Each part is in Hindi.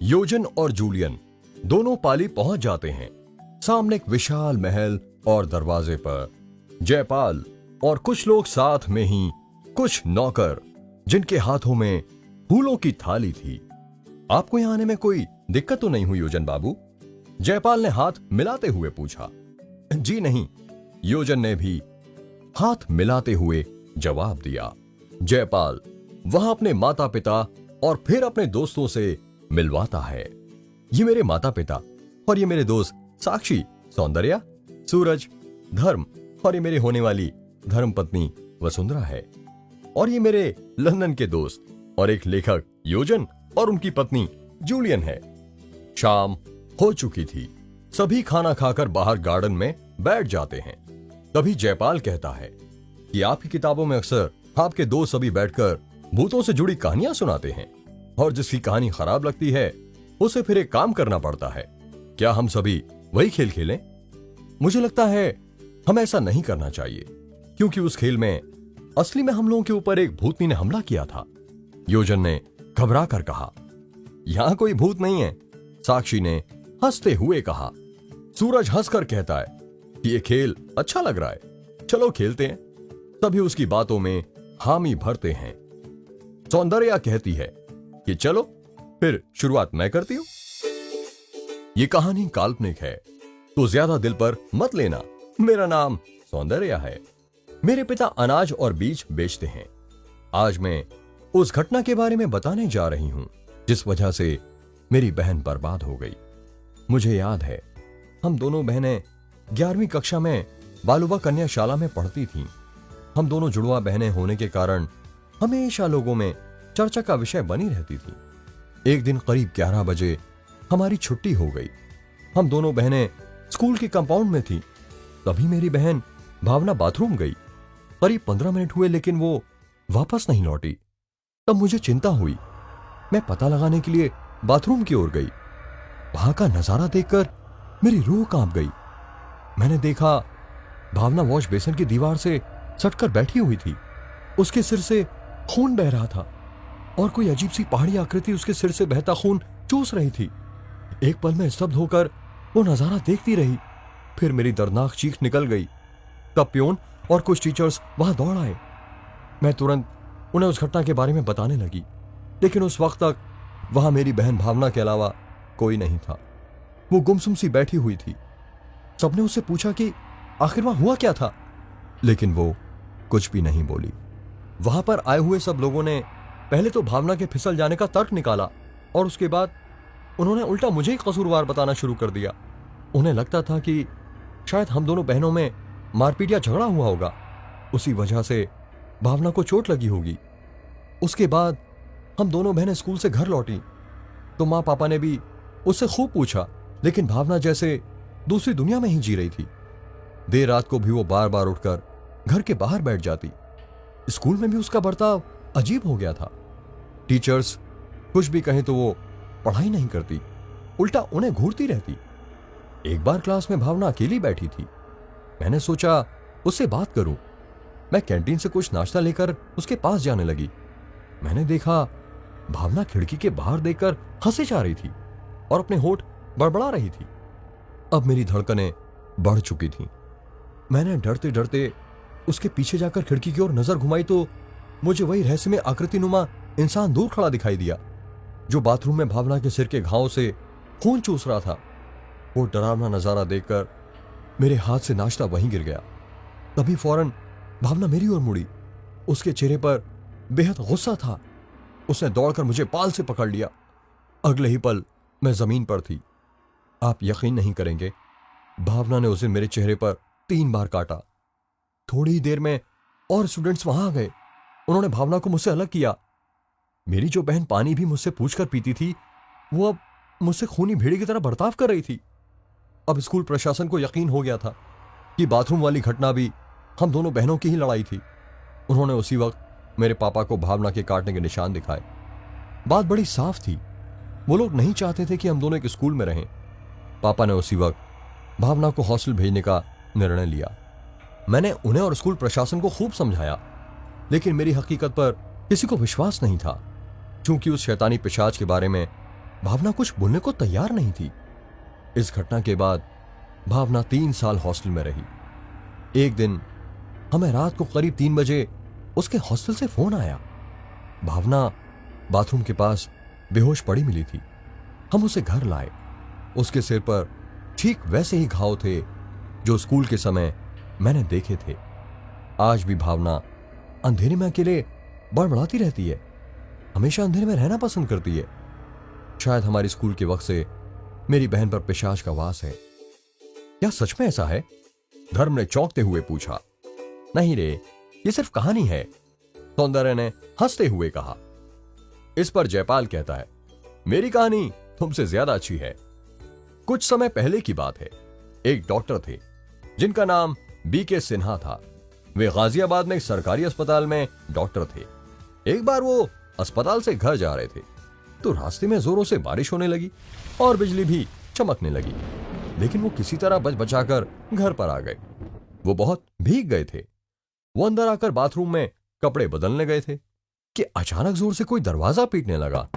योजन और जूलियन दोनों पाली पहुंच जाते हैं। सामने एक विशाल महल और दरवाजे पर जयपाल और कुछ लोग, साथ में ही कुछ नौकर जिनके हाथों में फूलों की थाली थी। आपको यहां आने में कोई दिक्कत तो नहीं हुई योजन बाबू? जयपाल ने हाथ मिलाते हुए पूछा। जी नहीं, योजन ने भी हाथ मिलाते हुए जवाब दिया। जयपाल वहां अपने माता पिता और फिर अपने दोस्तों से मिलवाता है। ये मेरे माता पिता और ये मेरे दोस्त साक्षी, सौंदर्या, सूरज, धर्म और ये मेरी होने वाली धर्म पत्नी वसुंधरा है। और ये मेरे लंदन के दोस्त और एक लेखक योजन और उनकी पत्नी जूलियन है। शाम हो चुकी थी। सभी खाना खाकर बाहर गार्डन में बैठ जाते हैं। तभी जयपाल कहता है कि आपकी किताबों में अक्सर आपके दोस्त सभी बैठकर भूतों से जुड़ी कहानियां सुनाते हैं और जिसकी कहानी खराब लगती है उसे फिर एक काम करना पड़ता है। क्या हम सभी वही खेल खेलें? मुझे लगता है हमें ऐसा नहीं करना चाहिए, क्योंकि उस खेल में असली में हम लोगों के ऊपर एक भूतनी ने हमला किया था। योजन ने घबरा कर कहा। यहां कोई भूत नहीं है, साक्षी ने हंसते हुए कहा। सूरज हंसकर कहता है कि ये खेल अच्छा लग रहा है, चलो खेलते हैं। तभी उसकी बातों में हामी भरते हैं। सौंदर्या कहती है कि चलो फिर शुरुआत मैं करती हूं। ये कहानी काल्पनिक है तो ज्यादा दिल पर मत लेना। मेरा नाम सौंदर्या है। मेरे पिता अनाज और बीज बेचते हैं। आज मैं उस घटना के बारे में बताने जा रही हूं जिस वजह से मेरी बहन बर्बाद हो गई। मुझे याद है, हम दोनों बहनें 11वीं कक्षा में बालुवा कन्याशाला में पढ़ती थीं। हम दोनों जुड़वा बहनें होने के कारण हमेशा लोगों में चर्चा का विषय बनी रहती थी। एक दिन करीब 11 बजे हमारी छुट्टी हो गई। हम दोनों बहनें स्कूल के कंपाउंड में थीं। तभी मेरी बहन भावना बाथरूम गई। करीब 15 मिनट हुए लेकिन वो वापस नहीं लौटी। तब मुझे चिंता हुई। मैं पता लगाने के लिए बाथरूम की ओर गई। वहां का नजारा देखकर मेरी रूह कांप गई। मैंने देखा भावना वॉश बेसिन की दीवार से सटकर बैठी हुई थी। उसके सिर से खून बह रहा था और कोई अजीब सी पहाड़ी आकृति उसके सिर से बहता खून चूस रही थी। एक पल में स्तब्ध होकर वो नजारा देखती रही। फिर मेरी दर्दनाक चीख निकल गई। तब प्योन और कुछ टीचर्स वहां दौड़ आए। मैं तुरंत उन्हें उस घटना के बारे में बताने लगी, लेकिन उस वक्त तक वहां मेरी बहन भावना के अलावा कोई नहीं था। वो गुमसुम सी बैठी हुई थी। सबने उससे पूछा कि आखिर वहां हुआ क्या था, लेकिन वो कुछ भी नहीं बोली। वहां पर आए हुए सब लोगों ने पहले तो भावना के फिसल जाने का तर्क निकाला और उसके बाद उन्होंने उल्टा मुझे ही कसूरवार बताना शुरू कर दिया। उन्हें लगता था कि शायद हम दोनों बहनों में मारपीट या झगड़ा हुआ होगा, उसी वजह से भावना को चोट लगी होगी। उसके बाद हम दोनों बहनें स्कूल से घर लौटी तो माँ पापा ने भी उससे खूब पूछा, लेकिन भावना जैसे दूसरी दुनिया में ही जी रही थी। देर रात को भी वो बार बार उठकर घर के बाहर बैठ जाती। स्कूल में भी उसका बर्ताव अजीब हो गया था। टीचर्स कुछ भी कहें तो वो पढ़ाई नहीं करती, उल्टा उन्हें घूरती रहती। एक बार क्लास में भावना अकेली बैठी थी। मैंने सोचा उससे बात करूं। मैं कैंटीन से कुछ नाश्ता लेकर उसके पास जाने लगी। मैंने देखा भावना खिड़की के बाहर देखकर हंसे जा रही थी और अपने होठ बड़बड़ा रही थी। अब मेरी धड़कनें बढ़ चुकी थीं। मैंने डरते डरते उसके पीछे जाकर खिड़की की ओर नजर घुमाई तो मुझे वही रहस्यमय आकृतिनुमा इंसान दूर खड़ा दिखाई दिया जो बाथरूम में भावना के सिर के घाव से खून चूस रहा था। वो डरावना नजारा देखकर मेरे हाथ से नाश्ता वहीं गिर गया। तभी फौरन भावना मेरी ओर मुड़ी। उसके चेहरे पर बेहद गुस्सा था। उसने दौड़कर मुझे पाल से पकड़ लिया। अगले ही पल मैं जमीन पर थी। आप यकीन नहीं करेंगे, भावना ने उसे मेरे चेहरे पर 3 बार काटा। थोड़ी ही देर में और स्टूडेंट्स वहां आ गए। उन्होंने भावना को मुझसे अलग किया। मेरी जो बहन पानी भी मुझसे पूछकर पीती थी, वो अब मुझसे खूनी भेड़ी की तरह बर्ताव कर रही थी। अब स्कूल प्रशासन को यकीन हो गया था कि बाथरूम वाली घटना भी हम दोनों बहनों की ही लड़ाई थी। उन्होंने उसी वक्त मेरे पापा को भावना के काटने के निशान दिखाए। बात बड़ी साफ थी, वो लोग नहीं चाहते थे कि हम दोनों एक स्कूल में रहें। पापा ने उसी वक्त भावना को हॉस्टल भेजने का निर्णय लिया। मैंने उन्हें और स्कूल प्रशासन को खूब समझाया, लेकिन मेरी हकीकत पर किसी को विश्वास नहीं था। क्योंकि उस शैतानी पिशाच के बारे में भावना कुछ बोलने को तैयार नहीं थी। इस घटना के बाद भावना 3 साल हॉस्टल में रही। एक दिन हमें रात को करीब 3 बजे उसके हॉस्टल से फोन आया। भावना बाथरूम के पास बेहोश पड़ी मिली थी। हम उसे घर लाए। उसके सिर पर ठीक वैसे ही घाव थे जो स्कूल के समय मैंने देखे थे। आज भी भावना अंधेरे में अकेले बड़बड़ाती रहती है, हमेशा अंधेरे में रहना पसंद करती है। शायद हमारी स्कूल के वक्त से मेरी बहन पर पिशाच का वास है। क्या सच में ऐसा है? धर्म ने चौंकते हुए पूछा। नहीं रे, ये सिर्फ कहानी है, सौंदर्य ने हंसते हुए कहा। इस पर जयपाल कहता है, मेरी कहानी तुमसे ज्यादा अच्छी है। कुछ समय पहले की बात है। एक डॉक्टर थे जिनका नाम बीके सिन्हा था। वे गाजियाबाद में एक सरकारी अस्पताल में डॉक्टर थे। एक बार वो अस्पताल से घर जा रहे थे तो रास्ते में जोरों से बारिश होने लगी और बिजली भी चमकने लगी, लेकिन वो किसी तरह बच बचाकर घर पर आ गए। वो बहुत भीग गए थे। वो अंदर आकर बाथरूम में कपड़े बदलने गए थे कि अचानक जोर से कोई दरवाजा पीटने लगा।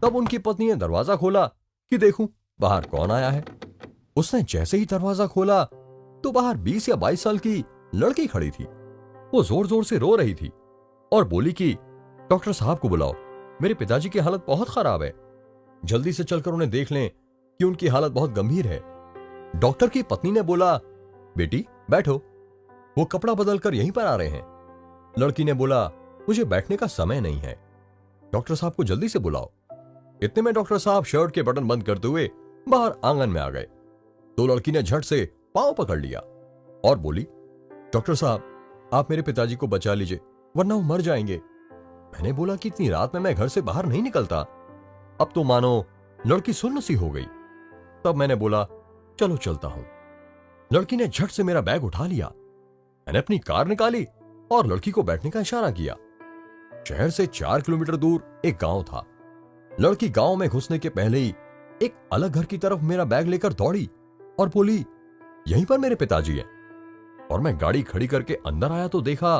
तब उनकी पत्नी ने दरवाजा खोला कि देखूं बाहर कौन आया है। उसने जैसे ही दरवाजा खोला तो बाहर 20 या 22 साल की लड़की खड़ी थी। वो जोर जोर से रो रही थी और बोली कि डॉक्टर साहब को बुलाओ, मेरे पिताजी की हालत बहुत खराब है, जल्दी से चलकर उन्हें देख लें कि उनकी हालत बहुत गंभीर है। डॉक्टर की पत्नी ने बोला, बेटी बैठो, वो कपड़ा बदलकर यहीं पर आ रहे हैं। लड़की ने बोला, मुझे बैठने का समय नहीं है, डॉक्टर साहब को जल्दी से बुलाओ। इतने में डॉक्टर साहब शर्ट के बटन बंद करते हुए बाहर आंगन में आ गए। तो लड़की ने झट से पांव पकड़ लिया और बोली, डॉक्टर साहब आप मेरे पिताजी को बचा लीजिए वरना वो मर जाएंगे। मैंने बोला कि इतनी रात में मैं घर से बाहर नहीं निकलता। अब तो मानो लड़की सुन्न सी हो गई। तब मैंने बोला, चलो चलता हूं। लड़की ने झट से मेरा बैग उठा लिया। मैंने अपनी कार निकाली और लड़की को बैठने का इशारा किया। शहर से 4 किलोमीटर दूर एक गांव था। लड़की गांव में घुसने के पहले ही एक अलग घर की तरफ मेरा बैग लेकर दौड़ी और बोली, यहीं पर मेरे पिताजी हैं। और मैं गाड़ी खड़ी करके अंदर आया तो देखा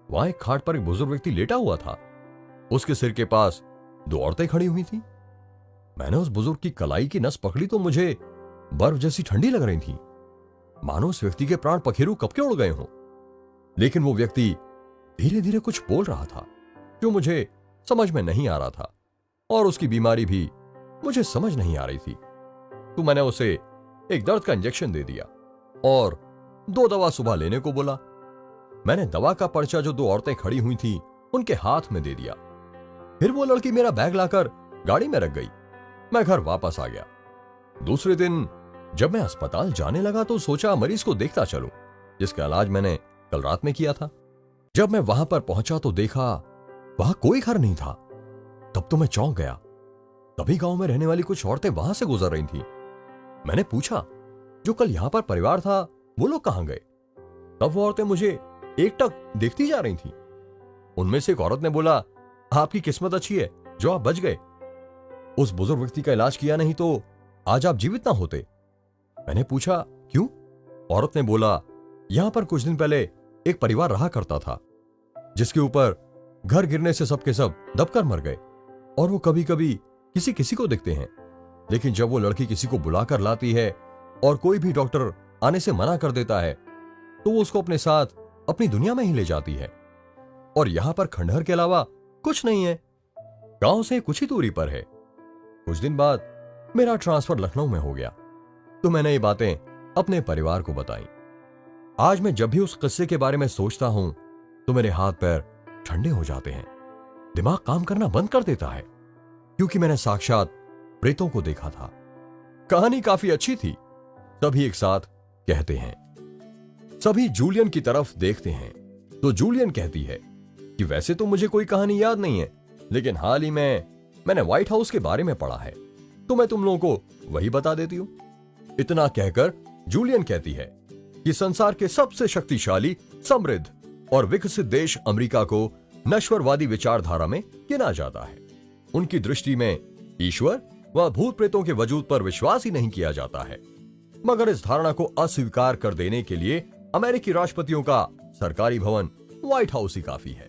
वहां एक खाट पर एक बुजुर्ग व्यक्ति लेटा हुआ था। उसके सिर के पास 2 औरतें खड़ी हुई थी। मैंने उस बुजुर्ग की कलाई की नस पकड़ी तो मुझे बर्फ जैसी ठंडी लग रही थी, मानो उस व्यक्ति के प्राण पखेरु कब के उड़ गए हों। लेकिन वो व्यक्ति धीरे धीरे कुछ बोल रहा था जो मुझे समझ में नहीं आ रहा था और उसकी बीमारी भी मुझे समझ नहीं आ रही थी। तो मैंने उसे एक दर्द का इंजेक्शन दे दिया और 2 दवा सुबह लेने को बोला। मैंने दवा का पर्चा जो 2 औरतें खड़ी हुई थी उनके हाथ में दे दिया। फिर वो लड़की मेरा बैग लाकर गाड़ी में रख गई। मैं घर वापस आ गया। दूसरे दिन जब मैं अस्पताल जाने लगा तो सोचा मरीज को देखता चलूं, जिसका इलाज मैंने कल रात में किया था। जब मैं वहां पर पहुंचा तो देखा वहां कोई घर नहीं था। तब तो मैं चौंक गया। तभी गांव में रहने वाली कुछ औरतें वहां से गुजर रही थीं। मैंने पूछा, जो कल यहां पर परिवार था वो लोग कहां गए? तब वो औरतें मुझे एकटक देखती जा रही थीं। उनमें से एक औरत ने बोला, आपकी किस्मत अच्छी है जो आप बच गए। उस बुजुर्ग व्यक्ति का इलाज किया नहीं तो आज आप जीवित ना होते। मैंने पूछा, क्यों? औरत ने बोला, यहां पर कुछ दिन पहले एक परिवार रहा करता था जिसके ऊपर घर गिरने से सबके सब दबकर मर गए और वो कभी कभी किसी किसी को देखते हैं, लेकिन जब वो लड़की किसी को बुलाकर लाती है और कोई भी डॉक्टर आने से मना कर देता है तो वो उसको अपने साथ अपनी दुनिया में ही ले जाती है। और यहां पर खंडहर के अलावा कुछ नहीं है। गांव से कुछ ही दूरी पर है। कुछ दिन बाद मेरा ट्रांसफर लखनऊ में हो गया तो मैंने ये बातें अपने परिवार को बताई। आज मैं जब भी उस किस्से के बारे में सोचता हूं तो मेरे हाथ पैर ठंडे हो जाते हैं, दिमाग काम करना बंद कर देता है, क्योंकि मैंने साक्षात प्रेतों को देखा था। कहानी काफी अच्छी थी, सभी एक साथ कहते हैं। सभी जूलियन की तरफ देखते हैं तो जूलियन कहती है कि वैसे तो मुझे कोई कहानी याद नहीं है, लेकिन हाल ही में मैंने व्हाइट हाउस के बारे में पढ़ा है तो मैं तुम लोगों को वही बता देती हूं। इतना कहकर जूलियन कहती है कि संसार के सबसे शक्तिशाली, समृद्ध और विकसित देश अमेरिका को नश्वरवादी विचारधारा में गिना जाता है। उनकी दृष्टि में ईश्वर व भूत प्रेतों के वजूद पर विश्वास ही नहीं किया जाता है, मगर इस धारणा को अस्वीकार कर देने के लिए अमेरिकी राष्ट्रपतियों का सरकारी भवन व्हाइट हाउस ही काफी है,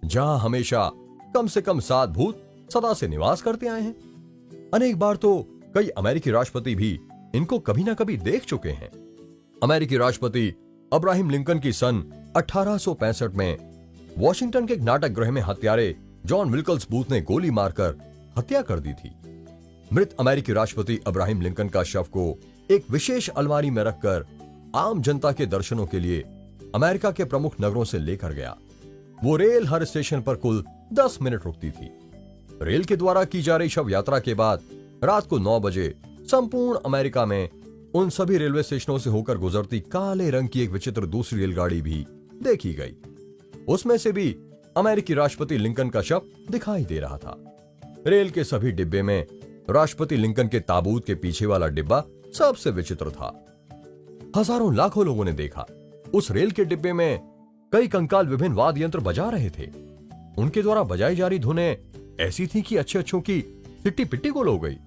जहां हमेशा कम से कम 7 भूत सदा से निवास करते आए हैं। अनेक बार तो कई अमेरिकी राष्ट्रपति भी इनको कभी ना कभी देख चुके हैं। अमेरिकी राष्ट्रपति अब्राहम लिंकन की सन 1865 में वॉशिंगटन के एक नाटक गृह में हत्यारे जॉन विल्कल्स बूथ ने गोली मारकर हत्या कर दी थी। मृत अमेरिकी राष्ट्रपति अब्राहम लिंकन का शव को एक विशेष अलमारी में रखकर आम जनता के दर्शनों के लिए अमेरिका के प्रमुख नगरों से लेकर गया। वो रेल हर स्टेशन पर कुल 10 मिनट रुकती थी। रेल के द्वारा की जा रही शव यात्रा के बाद रात को 9 बजे संपूर्ण अमेरिका में उन सभी रेलवे स्टेशनों से होकर गुजरती काले रंग की एक विचित्र दूसरी रेलगाड़ी भी देखी गई। उसमें से भी अमेरिकी राष्ट्रपति लिंकन का शव दिखाई दे रहा था। रेल के सभी डिब्बे में राष्ट्रपति लिंकन के ताबूत के पीछे वाला डिब्बा सबसे विचित्र था। हजारों लाखों लोगों ने देखा। उस रेल के डिब्बे में कई कंकाल विभिन्न वाद्य यंत्र बजा रहे थे। उनके द्वारा बजाई जा रही धुनें ऐसी थी कि अच्छे अच्छों की सिट्टी पिट्टी गोल हो गई।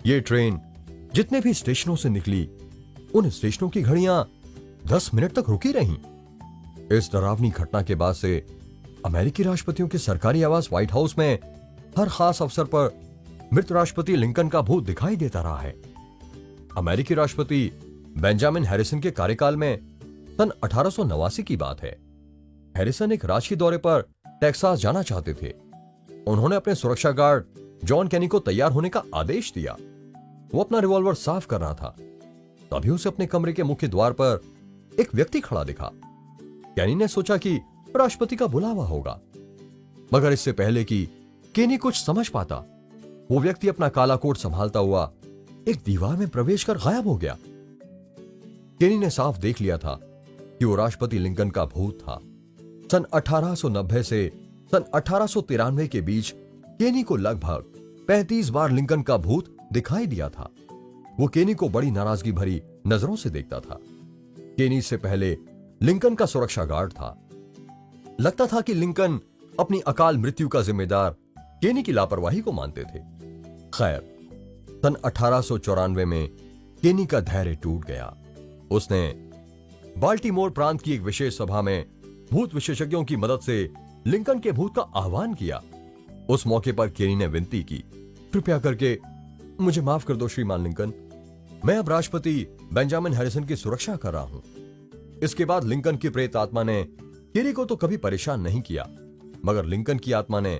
ये ट्रेन जितने भी स्टेशनों से निकली, उन स्टेशनों की घड़ियां 10 मिनट तक रुकी रहीं। इस डरावनी घटना के बाद से अमेरिकी राष्ट्रपतियों के सरकारी आवास व्हाइट हाउस में हर खास अवसर पर मृत राष्ट्रपति लिंकन का भूत दिखाई देता रहा है। अमेरिकी राष्ट्रपति बेंजामिन हैरिसन के कार्यकाल में सन 1889 की बात है। हैरिसन एक राजकीय दौरे पर टेक्सास जाना चाहते थे। उन्होंने अपने सुरक्षा गार्ड जॉन कैनी को तैयार होने का आदेश दिया। वो अपना रिवॉल्वर साफ कर रहा था। तभी उसे अपने कमरे के मुख्य द्वार पर एक व्यक्ति खड़ा दिखा। कैनी ने सोचा कि राष्ट्रपति का बुलावा होगा, मगर इससे पहले कि कैनी कुछ समझ पाता, वो व्यक्ति अपना काला कोट संभालता हुआ एक दीवार में प्रवेश कर गायब हो गया। कैनी ने साफ देख लिया था कि वो राष्ट्रपति लिंकन का भूत था। सन 1890 से सन 1893 के बीच कैनी को लगभग 35 बार लिंकन का भूत दिखाई दिया था। वो कैनी को बड़ी नाराजगी भरी नजरों से देखता था। कैनी से पहले लिंकन का सुरक्षा गार्ड था। लगता था कि लिंकन अपनी अकाल मृत्यु का जिम्मेदार कैनी की लापरवाही को मानते थे। खैर, सन 1894 में कैनी का धैर्य टूट गया। उसने बाल्टीमोर प्रांत की एक विशेष सभा में भूत विशेषज्ञों की मदद से लिंकन के भूत का आह्वान किया। उस मौके पर कैनी ने विनती की, कृपया करके मुझे माफ कर दो श्रीमान लिंकन, मैं अब राष्ट्रपति बेंजामिन हैरिसन की सुरक्षा कर रहा हूं। इसके बाद लिंकन की प्रेत आत्मा ने कैनी को तो कभी परेशान नहीं किया, मगर लिंकन की आत्मा ने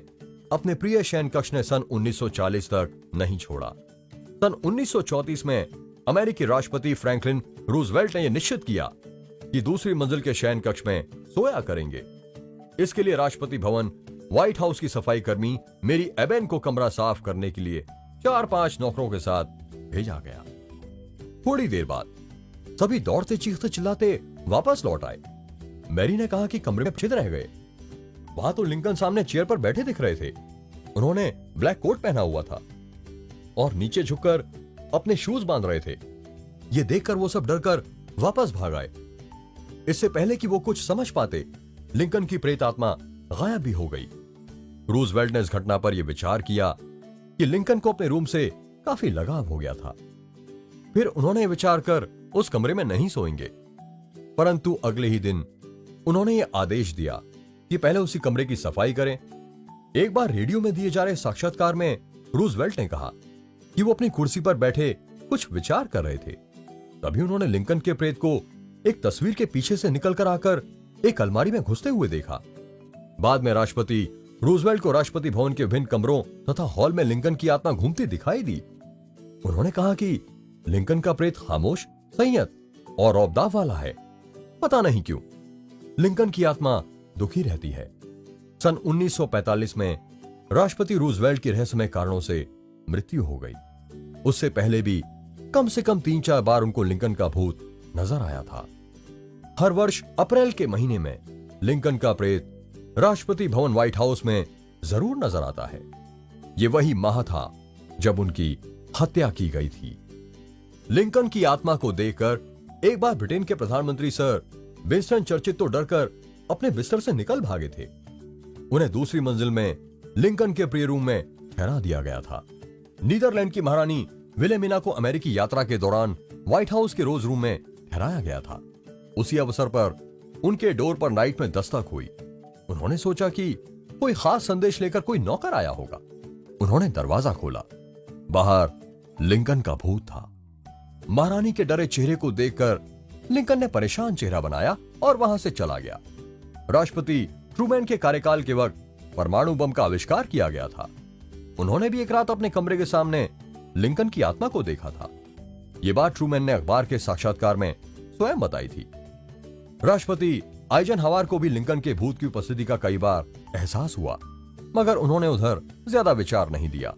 अपने प्रिय शयन कक्ष ने सन 1940 तक नहीं छोड़ा। सन 1934 में अमेरिकी राष्ट्रपति फ्रैंकलिन रूजवेल्ट ने यह निश्चित किया कि दूसरी मंजिल के शयन कक्ष में सोया करेंगे। इसके लिए राष्ट्रपति भवन व्हाइट हाउस की सफाई कर्मी मेरी एबेन को कमरा साफ करने के लिए 4-5 नौकरों के साथ भेजा गया। थोड़ी देर बाद सभी दौड़ते चीखते चिल्लाते वापस लौट आए। मैरी ने कहा कि कमरे में छिद रह गए। वहां तो लिंकन सामने चेयर पर बैठे दिख रहे थे। उन्होंने ब्लैक कोट पहना हुआ था और नीचे झुककर अपने शूज बांध रहे थे। ये देखकर वो सब डरकर वापस भाग आए। इससे पहले कि वो कुछ समझ पाते, लिंकन की प्रेत आत्मा गायब भी हो गई। रूजवेल्ट ने इस घटना पर यह विचार किया कि लिंकन को अपने रूम से काफी लगाव हो गया था। फिर उन्होंने विचार कर उस कमरे में नहीं सोएंगे, परंतु अगले ही दिन उन्होंने यह आदेश दिया कि पहले उसी कमरे की सफाई करें। एक बार रेडियो में दिए जा रहे साक्षात्कार में रूजवेल्ट ने कहा कि वो अपनी कुर्सी पर बैठे कुछ विचार कर रहे थे। तभी उन्होंने लिंकन के प्रेत को एक तस्वीर के पीछे से निकलकर आकर एक अलमारी में घुसते हुए देखा। बाद में राष्ट्रपति रूजवेल्ट को राष्ट्रपति भवन के विभिन्न कमरों तथा हॉल में लिंकन की आत्मा घूमती दिखाई दी। उन्होंने कहा कि लिंकन का प्रेत खामोश, संयत और रौबदाव वाला है। पता नहीं क्यों लिंकन की आत्मा दुखी रहती है। सन 1945 में राष्ट्रपति रूजवेल्ट की रहस्यमय कारणों से मृत्यु हो गई। उससे पहले भी कम से कम 3-4 बार उनको लिंकन का भूत नजर आया था। हर वर्ष अप्रैल के महीने में लिंकन का प्रेत राष्ट्रपति भवन व्हाइट हाउस में जरूर नजर आता है। ये वही माह था जब उनकी हत्या की गई थी। लिंकन की आत्मा को देखकर एक बार ब्रिटेन के प्रधानमंत्री सर विंस्टन चर्चिल तो डरकर अपने बिस्तर से निकल भागे थे। उन्हें दूसरी मंजिल में लिंकन के प्रिय रूम में ठहरा दिया गया था। नीदरलैंड की महारानी विलेमिना को अमेरिकी यात्रा के दौरान व्हाइट हाउस के रोज रूम में ठहराया गया था। उसी अवसर पर उनके डोर पर नाइट में दस्तक हुई। उन्होंने सोचा कि कोई खास संदेश लेकर कोई नौकर आया होगा। उन्होंने दरवाजा खोला। बाहर लिंकन का भूत था। महारानी के डरे चेहरे को देखकर लिंकन ने परेशान चेहरा बनाया और वहां से चला गया। राष्ट्रपति ट्रूमैन के कार्यकाल के वक्त परमाणु बम का आविष्कार किया गया था। उन्होंने भी एक रात अपने कमरे के सामने लिंकन की आत्मा को देखा था। यह बात ट्रूमैन ने अखबार के साक्षात्कार में स्वयं बताई थी। राष्ट्रपति आइजनहॉवर को भी लिंकन के भूत की उपस्थिति का कई बार एहसास हुआ, मगर उन्होंने उधर ज्यादा विचार नहीं दिया।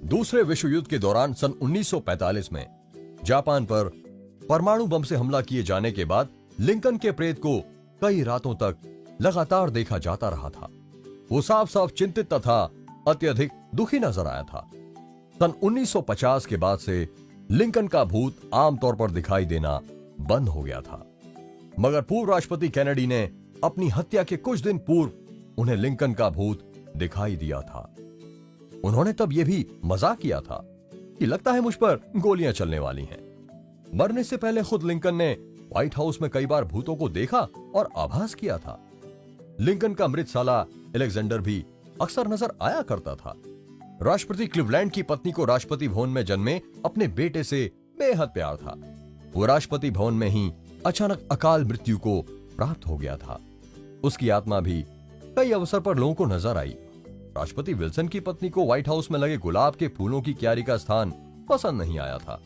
दूसरे विश्व युद्ध के दौरान सन 1945 में जापान पर परमाणु बम से हमला किए जाने के बाद लिंकन के प्रेत को कई रातों तक लगातार देखा जाता रहा था। वो साफ साफ चिंतित तथा अत्यधिक दुखी नजर आया था। सन 1950 के बाद से लिंकन का भूत आमतौर पर दिखाई देना बंद हो गया था, मगर पूर्व राष्ट्रपति कैनेडी ने अपनी हत्या के कुछ दिन पूर्व उन्हें लिंकन का भूत दिखाई दिया था। उन्होंने तब यह भी मजाक किया था कि लगता है मुझ पर गोलियां चलने वाली हैं। मरने से पहले खुद लिंकन ने व्हाइट हाउस में कई बार भूतों को देखा और आभास किया था। लिंकन का मृत साला अलेक्जेंडर भी अक्सर नजर आया करता था। राष्ट्रपति क्लीवलैंड की पत्नी को राष्ट्रपति भवन में जन्मे अपने बेटे से बेहद प्यार था। वो राष्ट्रपति भवन में ही अचानक अकाल मृत्यु को प्राप्त हो गया था। उसकी आत्मा भी कई अवसर पर लोगों को नजर आई। राष्ट्रपति विल्सन की पत्नी को व्हाइट हाउस में लगे गुलाब के फूलों की क्यारी का स्थान पसंद नहीं आया था।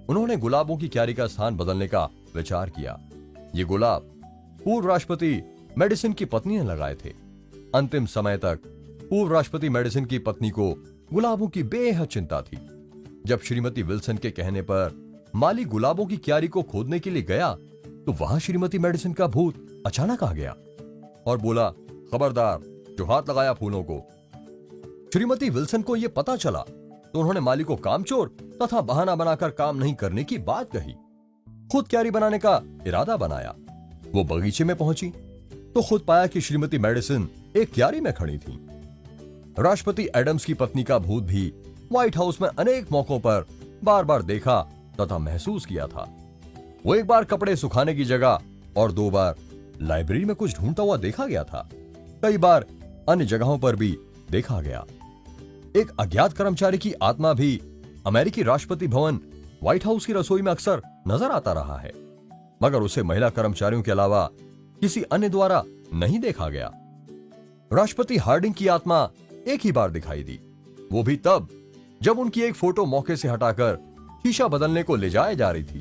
उन्होंने गुलाबों की क्यारी का स्थान बदलने का विचार किया। ये गुलाब पूर्व राष्ट्रपति मेडिसन की पत्नी ने लगाए थे। अंतिम समय तक पूर्व राष्ट्रपति मेडिसन की पत्नी को गुलाबों की बेहद चिंता थी। जब श्रीमती विल्सन के कहने पर माली गुलाबों की क्यारी को खोदने के लिए गया तो वहां श्रीमती मेडिसन का भूत अचानक आ गया और बोला, खबरदार, जो हाथ लगाया फूलों को। श्रीमती विल्सन को यह पता चला तो उन्होंने माली को कामचोर तथा बहाना बनाकर काम नहीं करने की बात कही। खुद क्यारी बनाने का इरादा बनाया। वो बगीचे में पहुंची तो खुद पाया कि श्रीमती मेडिसन एक क्यारी में खड़ी थी। राष्ट्रपति एडम्स की पत्नी का भूत भी व्हाइट हाउस में अनेक मौकों पर बार बार देखा तथा महसूस किया था। वो एक बार कपड़े सुखाने की जगह और 2 बार लाइब्रेरी में कुछ ढूंढता हुआ देखा गया था। कई बार अन्य जगहों पर भी देखा गया। एक अज्ञात कर्मचारी की आत्मा भी अमेरिकी राष्ट्रपति भवन व्हाइट हाउस की रसोई में अक्सर नजर आता रहा है, मगर उसे महिला कर्मचारियों के अलावा किसी अन्य द्वारा नहीं देखा गया। राष्ट्रपति हार्डिंग की आत्मा एक ही बार दिखाई दी, वो भी तब जब उनकी एक फोटो मौके से हटाकर शीशा बदलने को ले जाई जा रही थी।